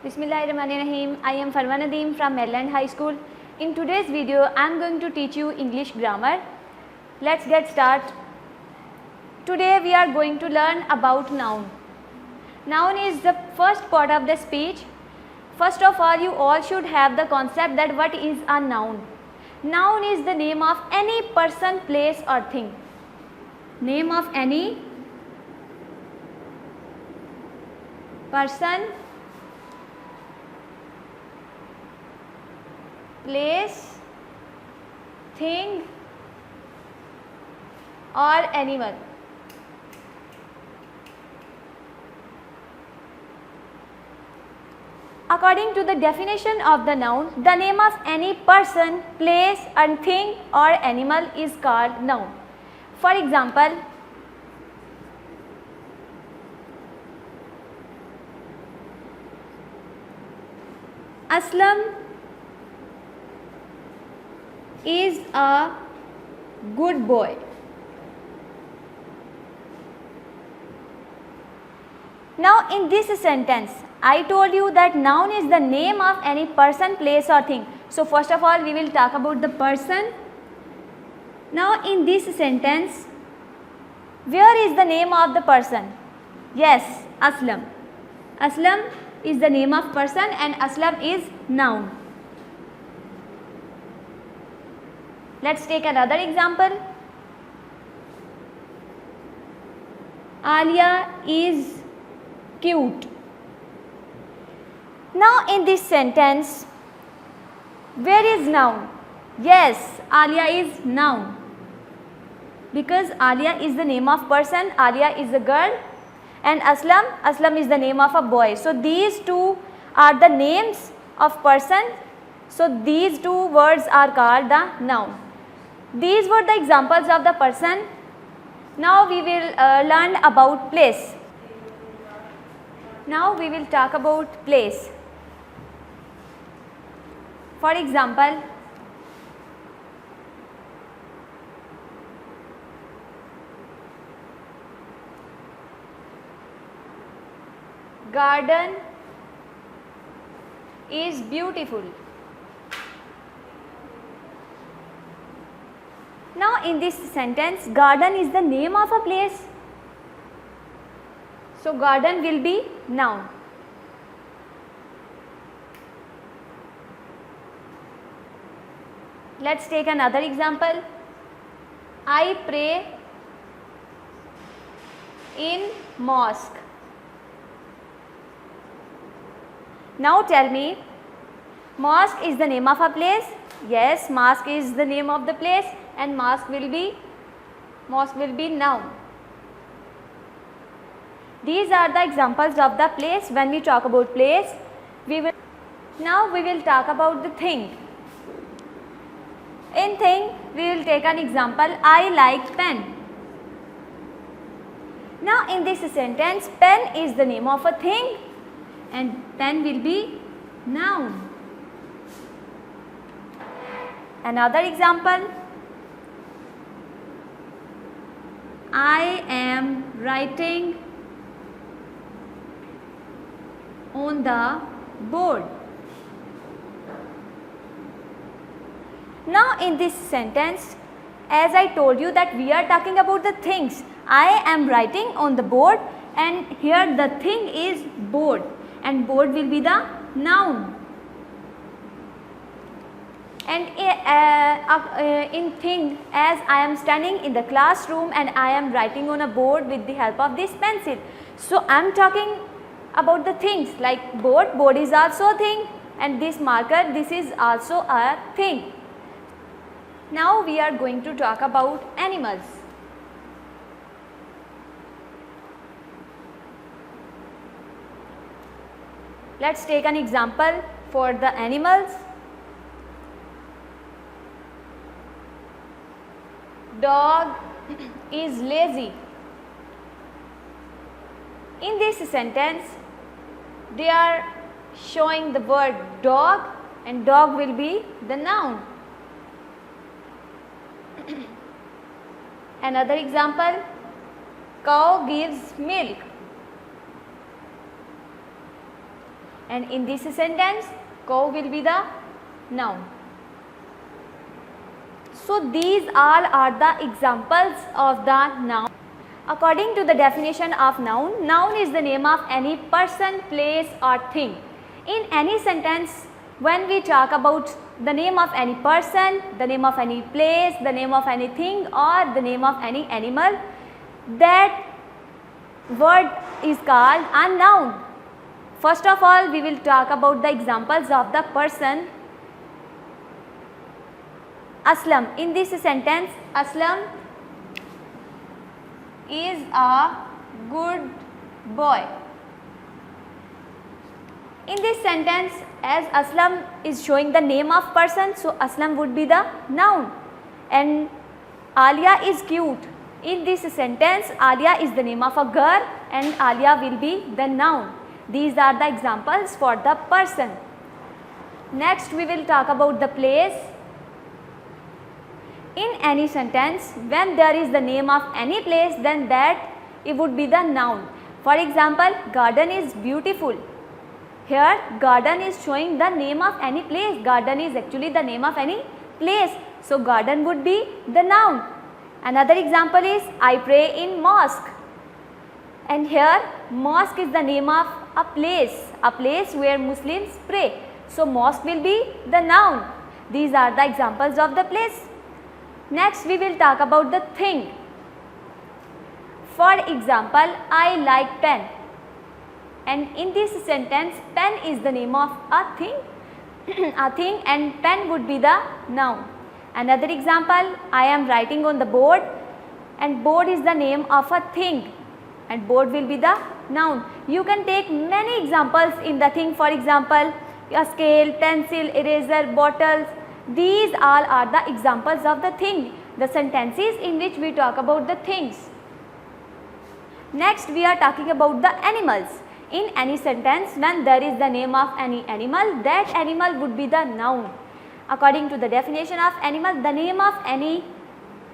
Bismillahirrahmanirrahim. I am Farwa Nadeem from Maryland High School. In today's video, I am going to teach you English grammar. Let's get started. Today we are going to learn about noun. Noun is the first part of the speech. First of all, you all should have the concept that what is a noun. Noun is the name of any person, place or thing. Name of any person, place, thing or animal. According to the definition of the noun, the name of any person, place and thing or animal is called noun. For example, Aslam is a good boy. Now in this sentence, I told you that noun is the name of any person, place or thing. So first of all, we will talk about the person. Now in this sentence, where is the name of the person? Yes, Aslam. Aslam is the name of person and Aslam is noun. Let's take another example. Alia is cute. Now in this sentence, where is noun? Yes, Alia is noun. Because Alia is the name of person, Alia is a girl and Aslam is the name of a boy. So these two are the names of person. So these two words are called the noun. These were the examples of the person. Now we will learn about place. Now we will talk about place. For example, garden is beautiful. Now in this sentence, garden is the name of a place. So garden will be noun. Let's take another example. I pray in mosque. Now tell me, mosque is the name of a place? Yes, mosque is the name of the place and mosque will be noun. These are the examples of the place. When we talk about place, now we will talk about the thing. In thing, we will take an example. I like pen. Now in this sentence, pen is the name of a thing and pen will be noun. Another example. I am writing on the board. Now in this sentence, as I told you that we are talking about the things. I am writing on the board and here the thing is board and board will be the noun. And in thing, as I am standing in the classroom and I am writing on a board with the help of this pencil. So I am talking about the things like board. Board is also a thing and this marker, this is also a thing. Now we are going to talk about animals. Let's take an example for the animals. Dog is lazy. In this sentence, they are showing the word dog and dog will be the noun. Another example, cow gives milk. and in this sentence cow will be the noun. So these all are the examples of the noun. According to the definition of noun, noun is the name of any person, place or thing. In any sentence, when we talk about the name of any person, the name of any place, the name of anything or the name of any animal, that word is called a noun. First of all, we will talk about the examples of the person. Aslam. In this sentence, Aslam is a good boy. In this sentence, as Aslam is showing the name of person, so Aslam would be the noun. And Alia is cute. In this sentence, Alia is the name of a girl and Alia will be the noun. These are the examples for the person. Next, we will talk about the place. In any sentence, when there is the name of any place, then that it would be the noun. For example, garden is beautiful. Here, garden is showing the name of any place. Garden is actually the name of any place. So, garden would be the noun. Another example is, I pray in mosque. And here, mosque is the name of a place where Muslims pray. So, mosque will be the noun. These are the examples of the place. Next, we will talk about the thing. For example, I like pen. And in this sentence, pen is the name of a thing and pen would be the noun. Another example, I am writing on the board and board is the name of a thing and board will be the noun. You can take many examples in the thing. For example, a scale, pencil, eraser, bottles. These all are the examples of the thing, the sentences in which we talk about the things. Next, we are talking about the animals. In any sentence, when there is the name of any animal, that animal would be the noun. According to the definition of animal, the name of any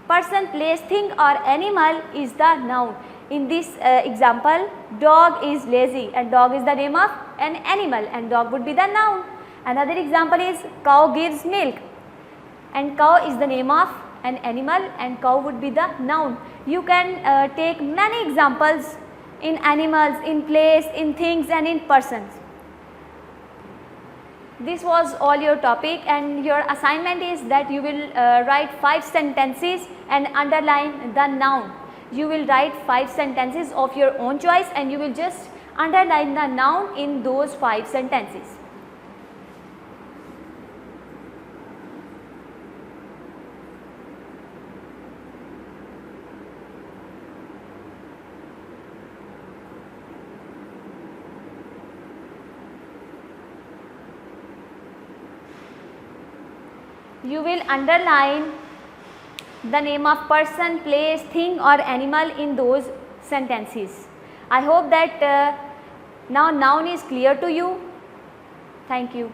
person, place, thing or animal is the noun. In this example, dog is lazy and dog is the name of an animal and dog would be the noun. Another example is cow gives milk and cow is the name of an animal and cow would be the noun. You can take many examples in animals, in place, in things and in persons. This was all your topic and your assignment is that you will write 5 sentences and underline the noun. You will write 5 sentences of your own choice and you will just underline the noun in those 5 sentences. You will underline the name of person, place, thing or animal in those sentences. I hope that now noun is clear to you. Thank you.